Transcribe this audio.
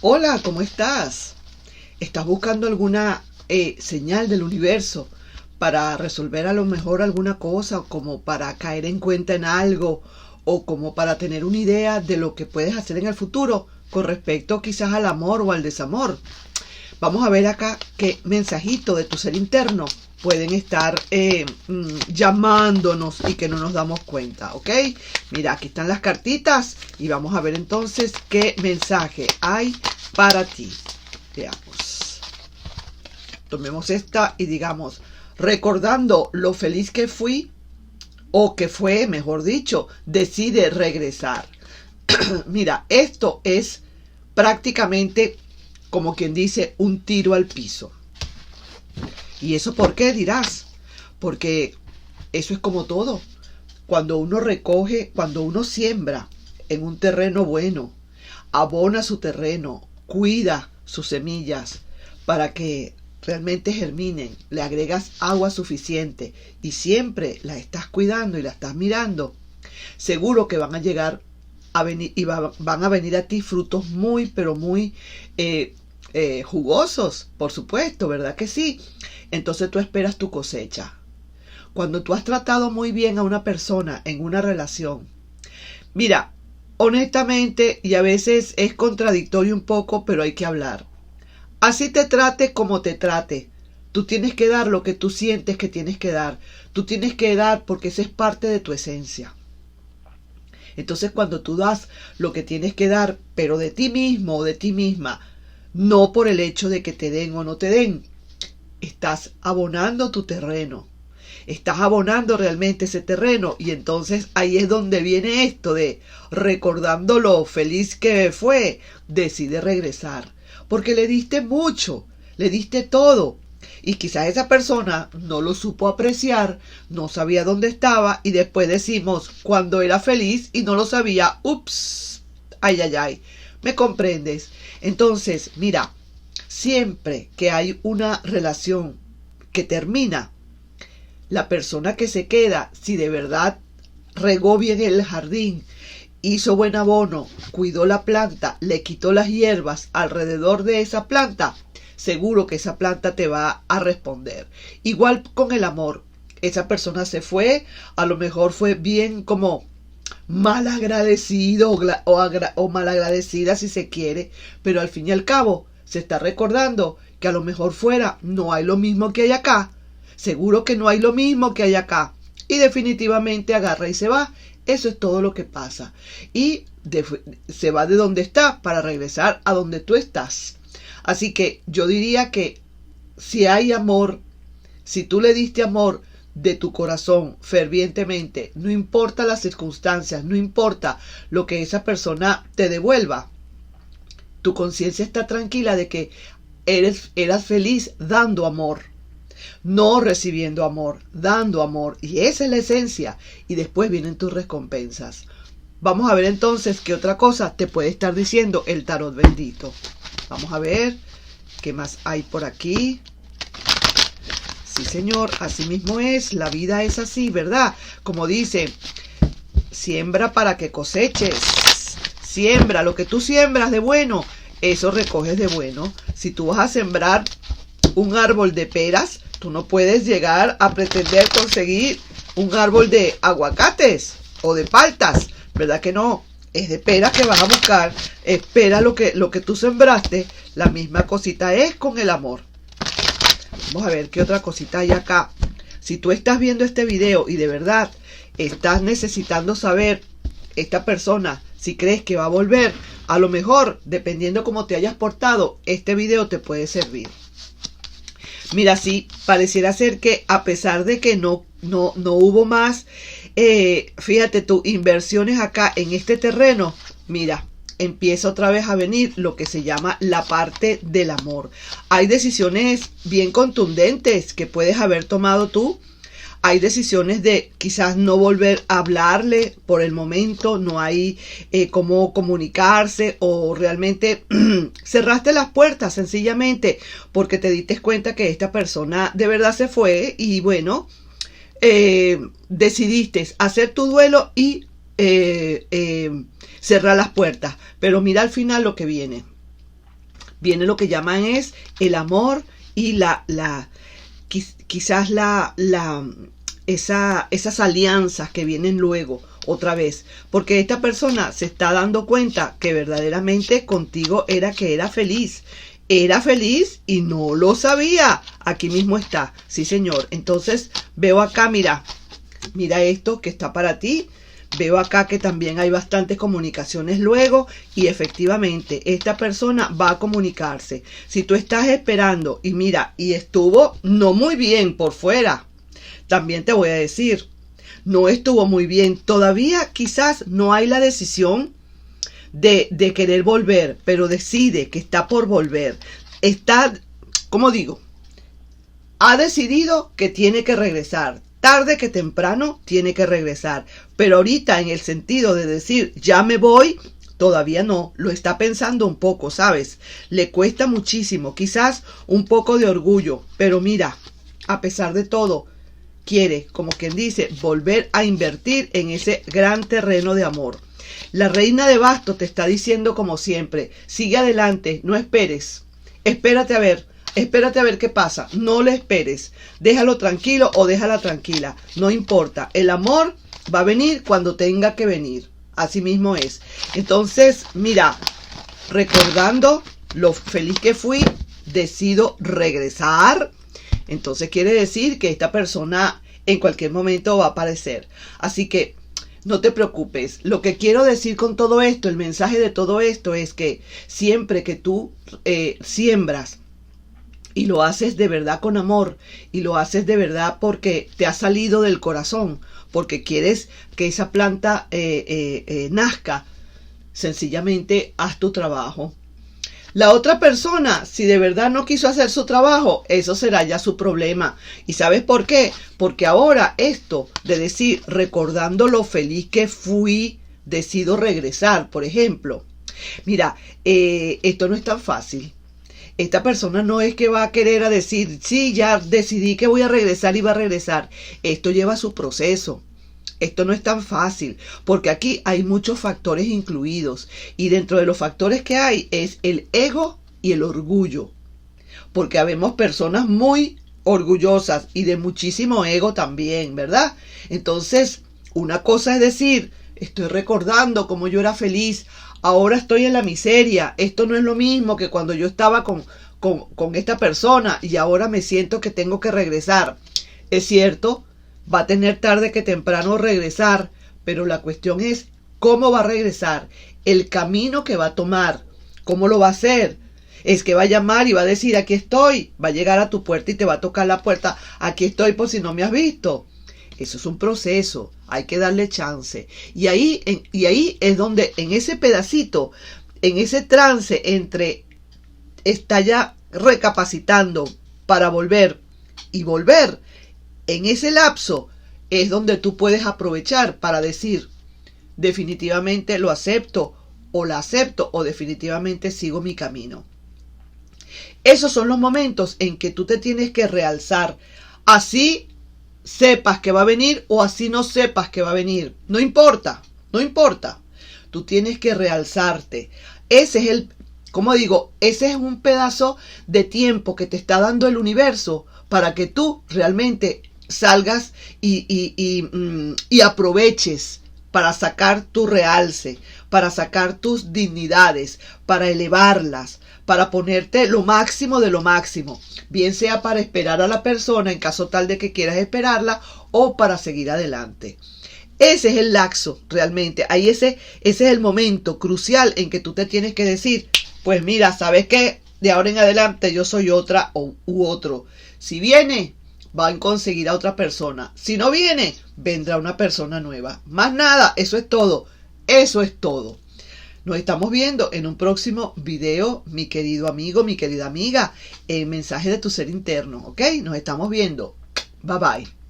Hola, ¿cómo estás? ¿Estás buscando alguna señal del universo para resolver a lo mejor alguna cosa, o como para caer en cuenta en algo, o como para tener una idea de lo que puedes hacer en el futuro con respecto quizás al amor o al desamor? Vamos a ver acá qué mensajito de tu ser interno pueden estar llamándonos y que no nos damos cuenta, ¿ok? Mira, aquí están las cartitas y vamos a ver entonces qué mensaje hay para ti. Veamos. Tomemos esta y digamos, recordando lo feliz que fui, o que fue, mejor dicho, decide regresar. Mira, esto es prácticamente, como quien dice, un tiro al piso. ¿Y eso por qué, dirás? Porque eso es como todo. Cuando uno recoge, cuando uno siembra en un terreno bueno, abona su terreno, cuida sus semillas para que realmente germinen, le agregas agua suficiente y siempre la estás cuidando y la estás mirando, seguro que van a llegar a venir y van a venir a ti frutos muy, pero muy jugosos, por supuesto, ¿verdad que sí? Entonces tú esperas tu cosecha. Cuando tú has tratado muy bien a una persona en una relación, mira, honestamente, y a veces es contradictorio un poco, pero hay que hablar. Así te trate como te trate, tú tienes que dar lo que tú sientes que tienes que dar. Tú tienes que dar porque esa es parte de tu esencia. Entonces cuando tú das lo que tienes que dar, pero de ti mismo o de ti misma, no por el hecho de que te den o no te den, estás abonando tu terreno. Estás abonando realmente ese terreno, y entonces ahí es donde viene esto de, recordando lo feliz que fue, decide regresar, porque le diste mucho, le diste todo, y quizás esa persona no lo supo apreciar, no sabía dónde estaba, y después decimos, cuando era feliz y no lo sabía, ups, ay, ay, ay, ¿me comprendes? Entonces, mira, siempre que hay una relación que termina, la persona que se queda, si de verdad regó bien el jardín, hizo buen abono, cuidó la planta, le quitó las hierbas alrededor de esa planta, seguro que esa planta te va a responder. Igual con el amor. Esa persona se fue, a lo mejor fue bien como mal agradecido o mal agradecida si se quiere, pero al fin y al cabo se está recordando que a lo mejor fuera no hay lo mismo que hay acá. Seguro que no hay lo mismo que hay acá. Y definitivamente agarra y se va. Eso es todo lo que pasa. Y se va de donde está para regresar a donde tú estás. Así que yo diría que si hay amor, si tú le diste amor de tu corazón fervientemente, no importa las circunstancias, no importa lo que esa persona te devuelva, tu conciencia está tranquila de que eras feliz dando amor. No recibiendo amor, dando amor. Y esa es la esencia. Y después vienen tus recompensas. Vamos a ver entonces qué otra cosa te puede estar diciendo el tarot bendito. Vamos a ver qué más hay por aquí. Sí, señor, así mismo es. La vida es así, ¿verdad? Como dice, siembra para que coseches. Siembra lo que tú siembras de bueno, eso recoges de bueno. Si tú vas a sembrar un árbol de peras, tú no puedes llegar a pretender conseguir un árbol de aguacates o de paltas, ¿verdad que no? Es de peras que vas a buscar. Espera lo que tú sembraste. La misma cosita es con el amor. Vamos a ver qué otra cosita hay acá. Si tú estás viendo este video y de verdad estás necesitando saber esta persona, si crees que va a volver, a lo mejor, dependiendo cómo te hayas portado, este video te puede servir. Mira, sí, pareciera ser que a pesar de que no hubo más, fíjate tú, inversiones acá en este terreno, mira, empieza otra vez a venir lo que se llama la parte del amor. Hay decisiones bien contundentes que puedes haber tomado tú. Hay decisiones de quizás no volver a hablarle por el momento, no hay cómo comunicarse, o realmente cerraste las puertas sencillamente porque te diste cuenta que esta persona de verdad se fue y bueno, decidiste hacer tu duelo y cerrar las puertas. Pero mira al final lo que viene. Viene lo que llaman es el amor y quizás esas alianzas que vienen luego otra vez, porque esta persona se está dando cuenta que verdaderamente contigo era feliz y no lo sabía. Aquí mismo está, sí señor. Entonces veo acá, mira esto que está para ti. Veo acá que también hay bastantes comunicaciones luego y efectivamente esta persona va a comunicarse. Si tú estás esperando y mira, y estuvo no muy bien por fuera, también te voy a decir, no estuvo muy bien. Todavía quizás no hay la decisión de querer volver, pero decide que está por volver. Está, como digo, ha decidido que tiene que regresar. Tarde que temprano tiene que regresar. Pero ahorita en el sentido de decir, ya me voy, todavía no. Lo está pensando un poco, ¿sabes? Le cuesta muchísimo. Quizás un poco de orgullo. Pero mira, a pesar de todo, quiere, como quien dice, volver a invertir en ese gran terreno de amor. La reina de bastos te está diciendo como siempre, sigue adelante, no esperes. Espérate a ver qué pasa. No le esperes. Déjalo tranquilo o déjala tranquila. No importa. El amor va a venir cuando tenga que venir. Así mismo es. Entonces, mira, recordando lo feliz que fui, decido regresar. Entonces quiere decir que esta persona en cualquier momento va a aparecer. Así que no te preocupes. Lo que quiero decir con todo esto, el mensaje de todo esto es que siempre que tú siembras y lo haces de verdad con amor y lo haces de verdad porque te ha salido del corazón, porque quieres que esa planta nazca, sencillamente haz tu trabajo. La otra persona, si de verdad no quiso hacer su trabajo, eso será ya su problema. ¿Y sabes por qué? Porque ahora esto de decir, recordando lo feliz que fui, decido regresar, por ejemplo. Mira, esto no es tan fácil. Esta persona no es que va a querer a decir, sí, ya decidí que voy a regresar y va a regresar. Esto lleva su proceso. Esto no es tan fácil, porque aquí hay muchos factores incluidos. Y dentro de los factores que hay es el ego y el orgullo. Porque habemos personas muy orgullosas y de muchísimo ego también, ¿verdad? Entonces, una cosa es decir, estoy recordando cómo yo era feliz. Ahora estoy en la miseria. Esto no es lo mismo que cuando yo estaba con esta persona y ahora me siento que tengo que regresar. Es cierto, va a tener tarde que temprano regresar, pero la cuestión es cómo va a regresar, el camino que va a tomar, cómo lo va a hacer. Es que va a llamar y va a decir, aquí estoy, va a llegar a tu puerta y te va a tocar la puerta, aquí estoy por si no me has visto. Eso es un proceso, hay que darle chance. Y ahí es donde en ese pedacito, en ese trance entre está ya recapacitando para volver y volver, en ese lapso es donde tú puedes aprovechar para decir, definitivamente lo acepto o la acepto o definitivamente sigo mi camino. Esos son los momentos en que tú te tienes que realzar. Así sepas que va a venir o así no sepas que va a venir. No importa, no importa. Tú tienes que realzarte. Ese es ese es un pedazo de tiempo que te está dando el universo para que tú realmente salgas y aproveches para sacar tu realce, para sacar tus dignidades, para elevarlas, para ponerte lo máximo de lo máximo, bien sea para esperar a la persona en caso tal de que quieras esperarla o para seguir adelante. Ese es el lapso realmente, ahí ese es el momento crucial en que tú te tienes que decir, pues mira, ¿sabes qué? De ahora en adelante yo soy otra u otro. Si viene, van a conseguir a otra persona. Si no viene, vendrá una persona nueva. Más nada, eso es todo. Eso es todo. Nos estamos viendo en un próximo video, mi querido amigo, mi querida amiga, en Mensaje de tu Ser Interno, ¿ok? Nos estamos viendo. Bye bye.